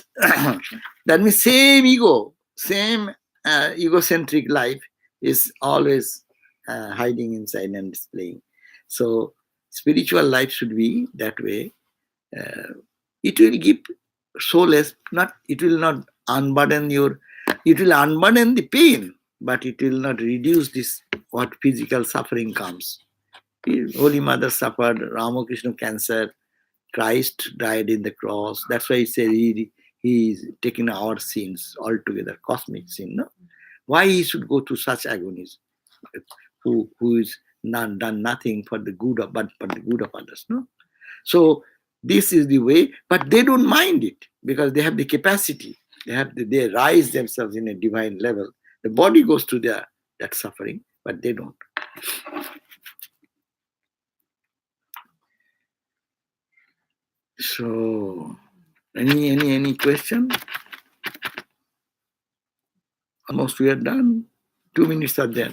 That means same ego, same egocentric life is always hiding inside and displaying. So spiritual life should be that way. It will give solace, it will not unburden it will unburden the pain, but it will not reduce this, what physical suffering comes. Holy Mother suffered Ramakrishna cancer. Christ died in the cross. That's why he said he is taking our sins altogether, cosmic sin. No? Why he should go through such agonies? Who is not done nothing for the good of, but for the good of others. No? So this is the way, but they don't mind it because they have the capacity. They rise themselves in a divine level. The body goes through that suffering, but they don't. So, any question? Almost we are done. 2 minutes are there.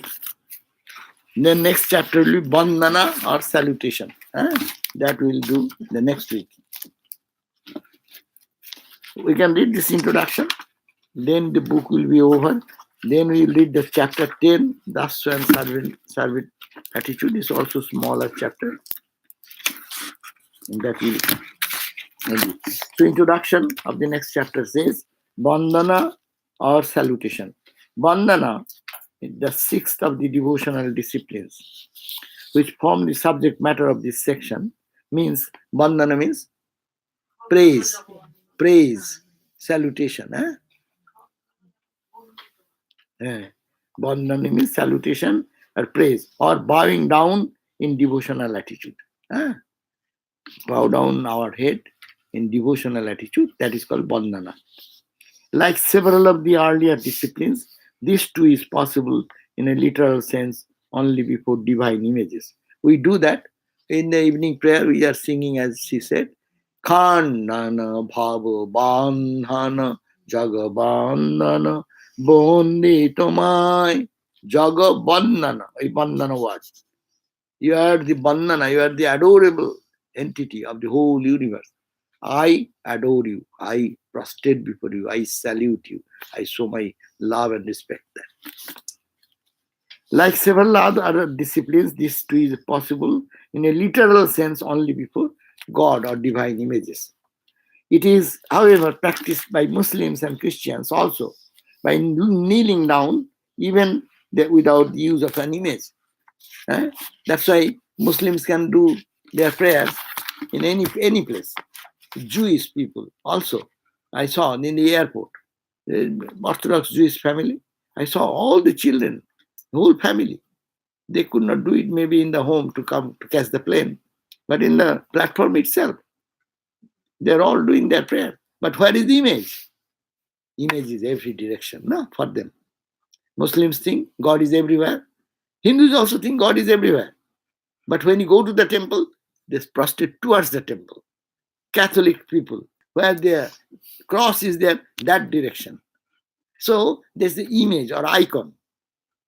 Then next chapter will be Bandhana or salutation. That we'll do the next week. We can read this introduction. Then the book will be over. Then we will read the chapter 10, Dasya and Servant attitude. Is also smaller chapter. And that will maybe. So introduction of the next chapter says Bandhana or salutation. Bandhana is the sixth of the devotional disciplines, which form the subject matter of this section. Means Bandhana means praise, salutation. Bandhana means salutation or praise or bowing down in devotional attitude. Bow down our head in devotional attitude, that is called Bandhana. Like several of the earlier disciplines, this too is possible in a literal sense only before divine images. We do that in the evening prayer. We are singing, as she said, Khandana bhava bandhana jagabandhana bondi tomai jagabandhana. A bandhana was. You are the bandhana, you are the adorable entity of the whole universe. I adore you. I prostrate before you. I salute you. I show my love and respect there. Like several other disciplines, this too is possible in a literal sense only before God or divine images. It is, however, practiced by Muslims and Christians also by kneeling down, even without the use of an image. That's why Muslims can do their prayers in any place. Jewish people also. I saw in the airport, Orthodox Jewish family. I saw all the children, the whole family. They could not do it maybe in the home to come to catch the plane, but in the platform itself, they're all doing their prayer. But where is the image? Image is every direction, no, for them. Muslims think God is everywhere. Hindus also think God is everywhere. But when you go to the temple, they prostrate towards the temple. Catholic people, where their cross is there, that direction. So there's the image or icon,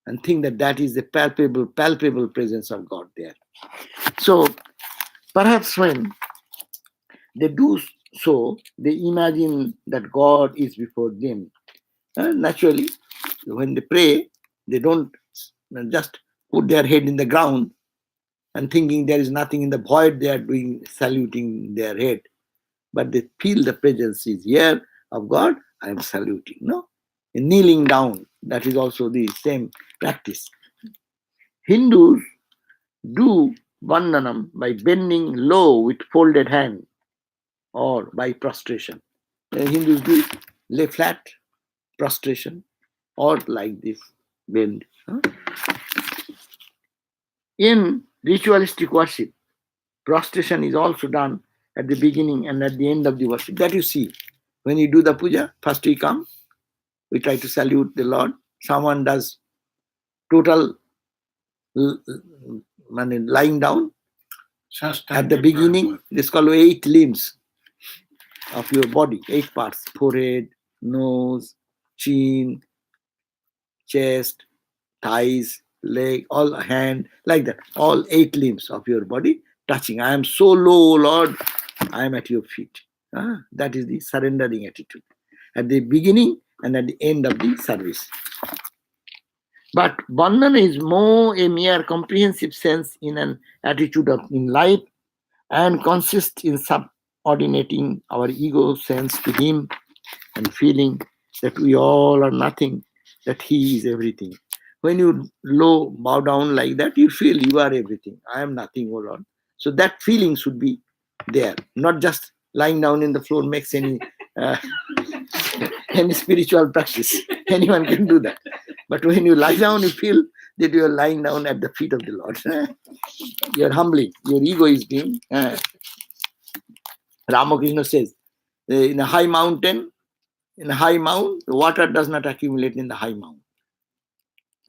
and think that that is the palpable presence of God there. So perhaps when they do so, they imagine that God is before them. Naturally, when they pray, they don't just put their head in the ground and thinking there is nothing in the void, they are doing saluting their head. But they feel the presence is here of God, I am saluting. No? And kneeling down, that is also the same practice. Hindus do vandanam by bending low with folded hand or by prostration. Hindus do lay flat, prostration, or like this, bend. In ritualistic worship, prostration is also done at the beginning and at the end of the worship. That you see. When you do the puja, first we come, we try to salute the Lord. Someone does total lying down. At the beginning, this is called 8 limbs of your body, 8 parts: forehead, nose, chin, chest, thighs, leg, all hand, like that. All 8 limbs of your body touching. I am so low, Lord, I am at your feet. That is the surrendering attitude at the beginning and at the end of the service. But bandhana is more a mere comprehensive sense in an attitude in life and consists in subordinating our ego sense to him and feeling that we all are nothing, that he is everything. When you bow down like that, you feel you are everything. I am nothing, O Lord. So that feeling should be there, not just lying down in the floor makes any spiritual practice. Anyone can do that. But when you lie down, you feel that you are lying down at the feet of the Lord. You are humbling. Your ego is being. Ramakrishna says, in a high mountain, in a high mount, the water does not accumulate in the high mount.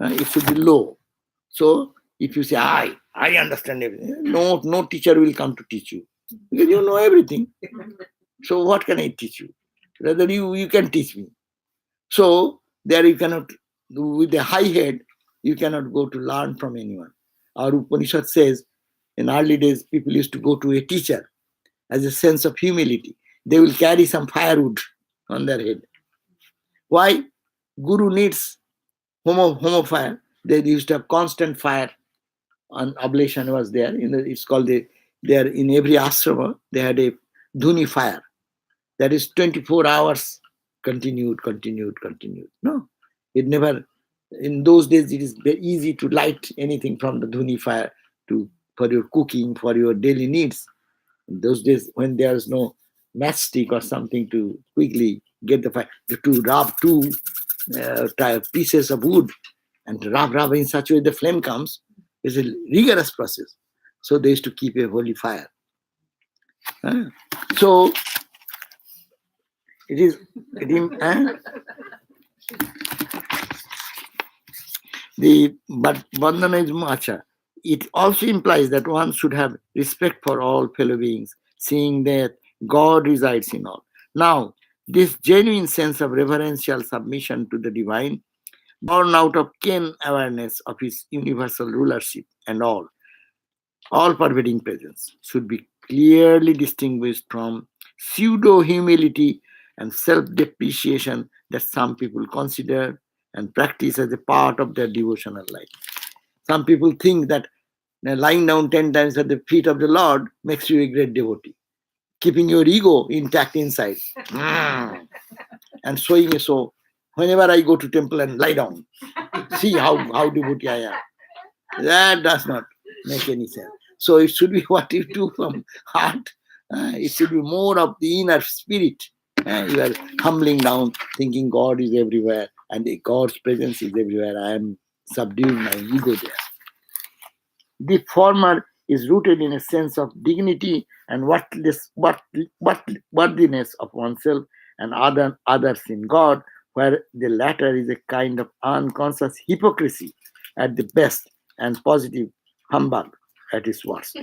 It should be low. So if you say, I understand everything, no teacher will come to teach you. Because you know everything. So what can I teach you? Rather you can teach me. So there you cannot, with a high head, you cannot go to learn from anyone. Our Upanishad says, in early days, people used to go to a teacher as a sense of humility. They will carry some firewood on their head. Why? Guru needs homo fire. They used to have constant fire. On oblation was there. It's called there in every ashrama, they had a dhuni fire. That is 24 hours continued. No, it never, in those days, it is very easy to light anything from the dhuni fire for your cooking, for your daily needs. In those days, when there is no matchstick or something to quickly get the fire, to rub 2 pieces of wood and rub in such a way the flame comes, is a rigorous process. So they used to keep a holy fire. So it is but bandhana is macha. It also implies that one should have respect for all fellow beings, seeing that God resides in all. Now, this genuine sense of reverential submission to the divine, born out of keen awareness of his universal rulership and all pervading presence, should be clearly distinguished from pseudo humility and self depreciation that some people consider and practice as a part of their devotional life. Some people think that lying down 10 times at the feet of the Lord makes you a great devotee, keeping your ego intact inside. And showing a show. Whenever I go to temple and lie down, see how devotee I am. That does not make any sense. So it should be what you do from heart. It should be more of the inner spirit. You are humbling down, thinking God is everywhere, and God's presence is everywhere. I am subduing my ego there. The former is rooted in a sense of dignity and worthiness of oneself and others in God, where the latter is a kind of unconscious hypocrisy at the best and positive humbug at its worst.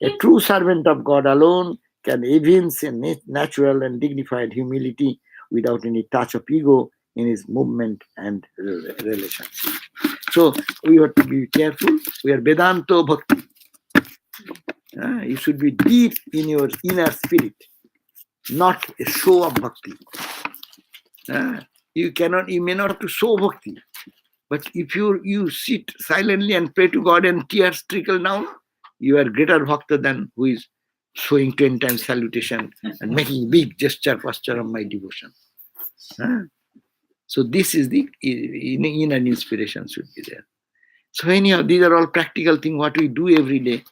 A true servant of God alone can evince a natural and dignified humility without any touch of ego in his movement and relationship. So we have to be careful. We are Vedanta Bhakti. You should be deep in your inner spirit, not a show of bhakti. You may not have to show bhakti, but if you sit silently and pray to God and tears trickle down, you are greater bhakta than who is showing 10 times salutation and making big posture of my devotion. So this is the inner inspiration should be there. So anyhow, these are all practical things what we do every day.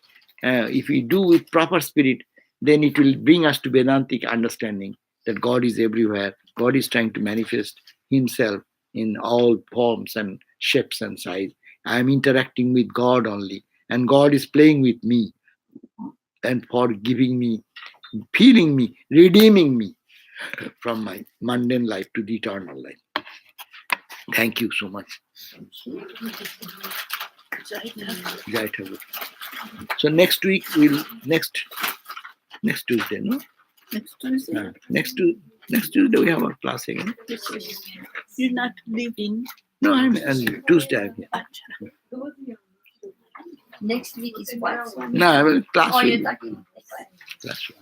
If we do with proper spirit, then it will bring us to Vedantic understanding that God is everywhere. God is trying to manifest himself in all forms and shapes and size. I am interacting with God only, and God is playing with me and forgiving me, healing me, redeeming me from my mundane life to the eternal life. Thank you so much. Jai Thakur. So next week next Tuesday, no? Next Tuesday. Next Tuesday we have our class again. You're not leaving. No, I'm Tuesday. I'm here. Next week is what? No, I will class. Oh, will you're be- talking. class will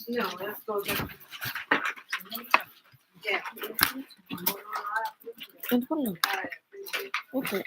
be. No, that goes up. Yeah. Okay.